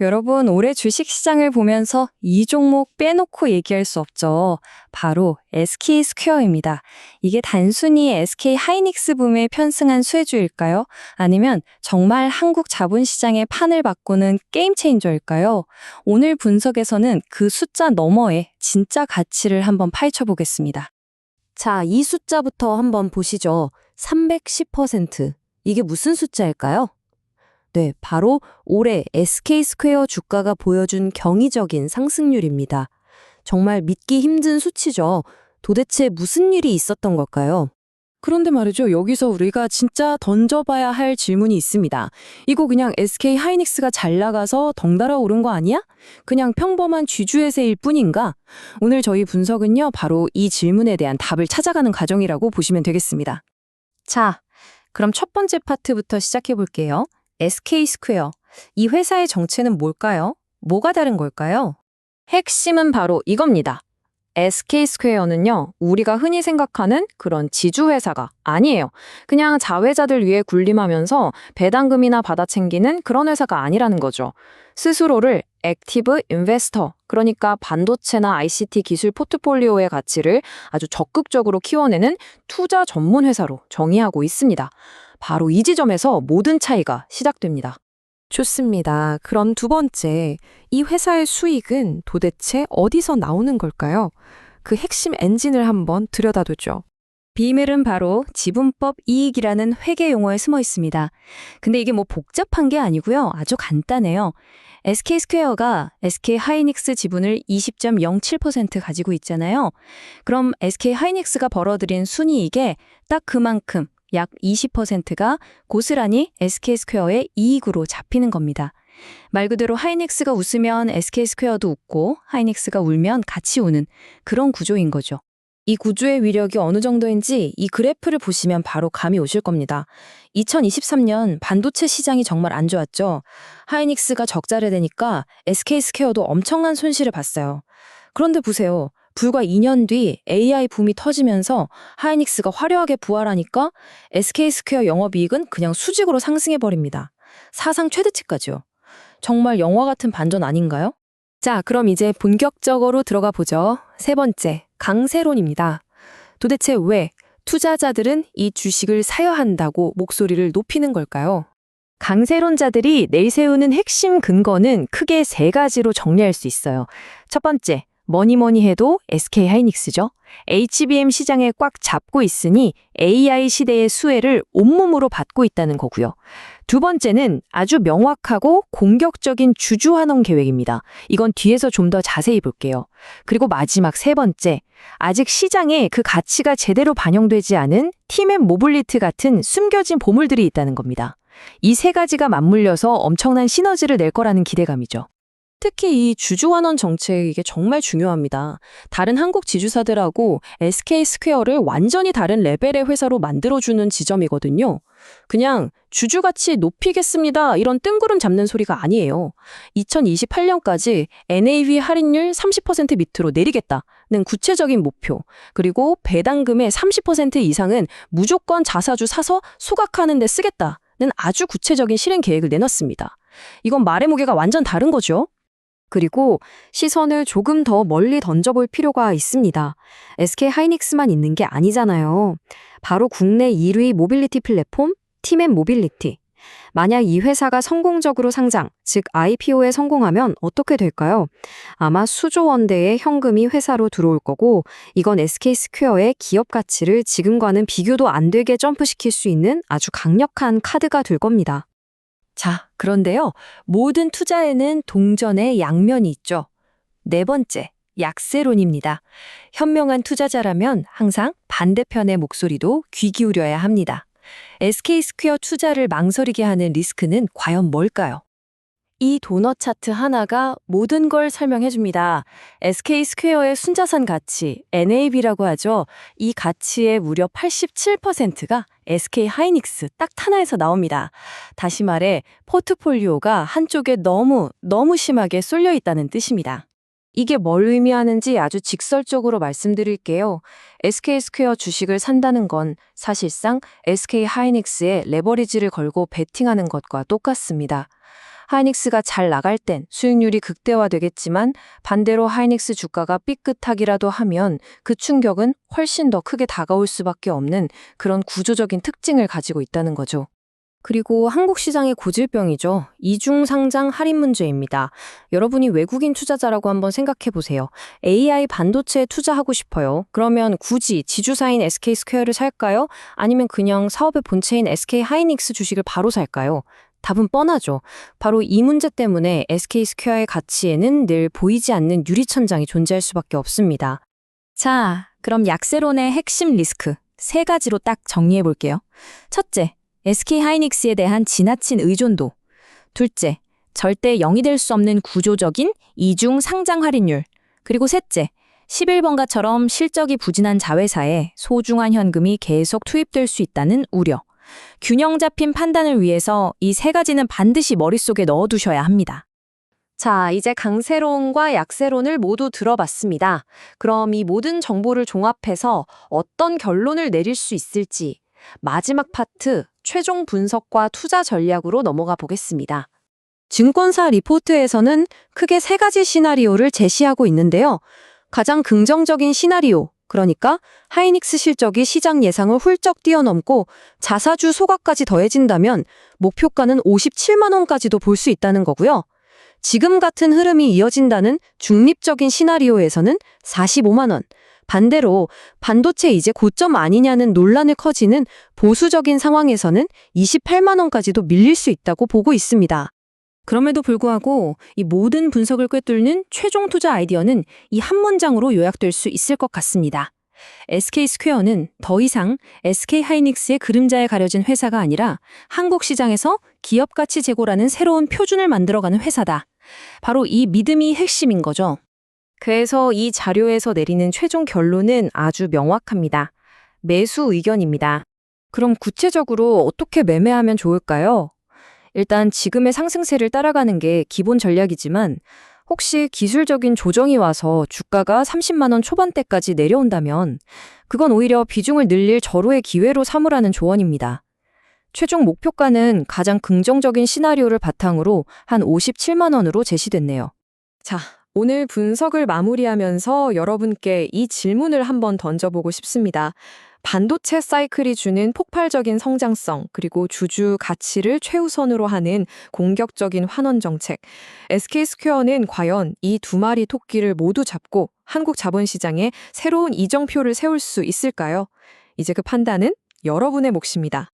여러분, 올해 주식시장을 보면서 이 종목 빼놓고 얘기할 수 없죠. 바로 SK스퀘어입니다. 이게 단순히 SK 하이닉스 붐에 편승한 수혜주일까요? 아니면 정말 한국 자본시장의 판을 바꾸는 게임 체인저일까요? 오늘 분석에서는 그 숫자 너머의 진짜 가치를 한번 파헤쳐 보겠습니다. 자, 이 숫자부터 한번 보시죠. 310%. 이게 무슨 숫자일까요? 네, 바로 올해 SK스퀘어 주가가 보여준 경이적인 상승률입니다. 정말 믿기 힘든 수치죠. 도대체 무슨 일이 있었던 걸까요? 그런데 말이죠. 여기서 우리가 진짜 던져봐야 할 질문이 있습니다. 이거 그냥 SK 하이닉스가 잘 나가서 덩달아 오른 거 아니야? 그냥 평범한 쥐주의세일 뿐인가? 오늘 저희 분석은요, 바로 이 질문에 대한 답을 찾아가는 과정이라고 보시면 되겠습니다. 자, 그럼 첫 번째 파트부터 시작해 볼게요. SK스퀘어. 이 회사의 정체는 뭘까요? 뭐가 다른 걸까요? 핵심은 바로 이겁니다. SK스퀘어는요, 우리가 흔히 생각하는 그런 지주회사가 아니에요. 그냥 자회사들 위해 군림하면서 배당금이나 받아 챙기는 그런 회사가 아니라는 거죠. 스스로를 액티브 인베스터, 그러니까 반도체나 ICT 기술 포트폴리오의 가치를 아주 적극적으로 키워내는 투자 전문 회사로 정의하고 있습니다. 바로 이 지점에서 모든 차이가 시작됩니다. 좋습니다. 그럼 두 번째, 이 회사의 수익은 도대체 어디서 나오는 걸까요? 그 핵심 엔진을 한번 들여다보죠. 비밀은 바로 지분법 이익이라는 회계 용어에 숨어 있습니다. 근데 이게 뭐 복잡한 게 아니고요. 아주 간단해요. SK스퀘어가 SK 하이닉스 지분을 20.07% 가지고 있잖아요. 그럼 SK 하이닉스가 벌어들인 순이익에 딱 그만큼 약 20%가 고스란히 SK스퀘어의 이익으로 잡히는 겁니다. 말 그대로 하이닉스가 웃으면 SK스퀘어도 웃고 하이닉스가 울면 같이 우는 그런 구조인 거죠. 이 구조의 위력이 어느 정도인지 이 그래프를 보시면 바로 감이 오실 겁니다. 2023년 반도체 시장이 정말 안 좋았죠. 하이닉스가 적자를 내니까 SK스퀘어도 엄청난 손실을 봤어요. 그런데 보세요. 불과 2년 뒤 AI 붐이 터지면서 하이닉스가 화려하게 부활하니까 SK스퀘어 영업이익은 그냥 수직으로 상승해버립니다. 사상 최대치까지요. 정말 영화 같은 반전 아닌가요? 자, 그럼 이제 본격적으로 들어가 보죠. 세 번째, 강세론입니다. 도대체 왜 투자자들은 이 주식을 사야 한다고 목소리를 높이는 걸까요? 강세론자들이 내세우는 핵심 근거는 크게 세 가지로 정리할 수 있어요. 첫 번째, 뭐니 해도 SK 하이닉스죠. HBM 시장에 꽉 잡고 있으니 AI 시대의 수혜를 온몸으로 받고 있다는 거고요. 두 번째는 아주 명확하고 공격적인 주주환원 계획입니다. 이건 뒤에서 좀 더 자세히 볼게요. 그리고 마지막 세 번째, 아직 시장에 그 가치가 제대로 반영되지 않은 팀앤 모빌리티 같은 숨겨진 보물들이 있다는 겁니다. 이 세 가지가 맞물려서 엄청난 시너지를 낼 거라는 기대감이죠. 특히 이 주주환원 정책 이게 정말 중요합니다. 다른 한국 지주사들하고 SK스퀘어를 완전히 다른 레벨의 회사로 만들어주는 지점이거든요. 그냥 주주가치 높이겠습니다. 이런 뜬구름 잡는 소리가 아니에요. 2028년까지 NAV 할인율 30% 밑으로 내리겠다는 구체적인 목표, 그리고 배당금의 30% 이상은 무조건 자사주 사서 소각하는 데 쓰겠다는 아주 구체적인 실행 계획을 내놨습니다. 이건 말의 무게가 완전 다른 거죠. 그리고 시선을 조금 더 멀리 던져볼 필요가 있습니다. SK 하이닉스만 있는 게 아니잖아요. 바로 국내 1위 모빌리티 플랫폼 팀앤 모빌리티. 만약 이 회사가 성공적으로 상장, 즉 IPO에 성공하면 어떻게 될까요? 아마 수조 원대의 현금이 회사로 들어올 거고, 이건 SK스퀘어의 기업 가치를 지금과는 비교도 안 되게 점프시킬 수 있는 아주 강력한 카드가 될 겁니다. 자, 그런데요. 모든 투자에는 동전의 양면이 있죠. 네 번째, 약세론입니다. 현명한 투자자라면 항상 반대편의 목소리도 귀 기울여야 합니다. SK스퀘어 투자를 망설이게 하는 리스크는 과연 뭘까요? 이 도넛 차트 하나가 모든 걸 설명해 줍니다. SK스퀘어의 순자산 가치, NAV라고 하죠. 이 가치의 무려 87%가 SK 하이닉스 딱 하나에서 나옵니다. 다시 말해 포트폴리오가 한쪽에 너무 심하게 쏠려 있다는 뜻입니다. 이게 뭘 의미하는지 아주 직설적으로 말씀드릴게요. SK스퀘어 주식을 산다는 건 사실상 SK 하이닉스에 레버리지를 걸고 베팅하는 것과 똑같습니다. 하이닉스가 잘 나갈 땐 수익률이 극대화되겠지만 반대로 하이닉스 주가가 삐끗하기라도 하면 그 충격은 훨씬 더 크게 다가올 수밖에 없는 그런 구조적인 특징을 가지고 있다는 거죠. 그리고 한국 시장의 고질병이죠. 이중 상장 할인 문제입니다. 여러분이 외국인 투자자라고 한번 생각해 보세요. AI 반도체에 투자하고 싶어요. 그러면 굳이 지주사인 SK스퀘어를 살까요? 아니면 그냥 사업의 본체인 SK하이닉스 주식을 바로 살까요? 답은 뻔하죠. 바로 이 문제 때문에 SK스퀘어의 가치에는 늘 보이지 않는 유리천장이 존재할 수밖에 없습니다. 자, 그럼 약세론의 핵심 리스크 3가지로 딱 정리해 볼게요. 첫째, SK하이닉스에 대한 지나친 의존도. 둘째, 절대 0이 될 수 없는 구조적인 이중 상장 할인율. 그리고 셋째, 11번가처럼 실적이 부진한 자회사에 소중한 현금이 계속 투입될 수 있다는 우려. 균형 잡힌 판단을 위해서 이 3가지는 반드시 머릿속에 넣어두셔야 합니다. 자, 이제 강세론과 약세론을 모두 들어봤습니다. 그럼 이 모든 정보를 종합해서 어떤 결론을 내릴 수 있을지 마지막 파트, 최종 분석과 투자 전략으로 넘어가 보겠습니다. 증권사 리포트에서는 크게 3가지 시나리오를 제시하고 있는데요. 가장 긍정적인 시나리오, 그러니까 하이닉스 실적이 시장 예상을 훌쩍 뛰어넘고 자사주 소각까지 더해진다면 목표가는 57만 원까지도 볼 수 있다는 거고요. 지금 같은 흐름이 이어진다는 중립적인 시나리오에서는 45만 원, 반대로 반도체 이제 고점 아니냐는 논란을 커지는 보수적인 상황에서는 28만 원까지도 밀릴 수 있다고 보고 있습니다. 그럼에도 불구하고 이 모든 분석을 꿰뚫는 최종 투자 아이디어는 이 한 문장으로 요약될 수 있을 것 같습니다. SK스퀘어는 더 이상 SK하이닉스의 그림자에 가려진 회사가 아니라 한국 시장에서 기업 가치 제고라는 새로운 표준을 만들어가는 회사다. 바로 이 믿음이 핵심인 거죠. 그래서 이 자료에서 내리는 최종 결론은 아주 명확합니다. 매수 의견입니다. 그럼 구체적으로 어떻게 매매하면 좋을까요? 일단 지금의 상승세를 따라가는 게 기본 전략이지만 혹시 기술적인 조정이 와서 주가가 30만 원 초반대까지 내려온다면 그건 오히려 비중을 늘릴 절호의 기회로 삼으라는 조언입니다. 최종 목표가는 가장 긍정적인 시나리오를 바탕으로 한 57만 원으로 제시됐네요. 자, 오늘 분석을 마무리하면서 여러분께 이 질문을 한번 던져보고 싶습니다. 반도체 사이클이 주는 폭발적인 성장성, 그리고 주주 가치를 최우선으로 하는 공격적인 환원 정책. SK스퀘어는 과연 이 2마리 토끼를 모두 잡고 한국 자본시장에 새로운 이정표를 세울 수 있을까요? 이제 그 판단은 여러분의 몫입니다.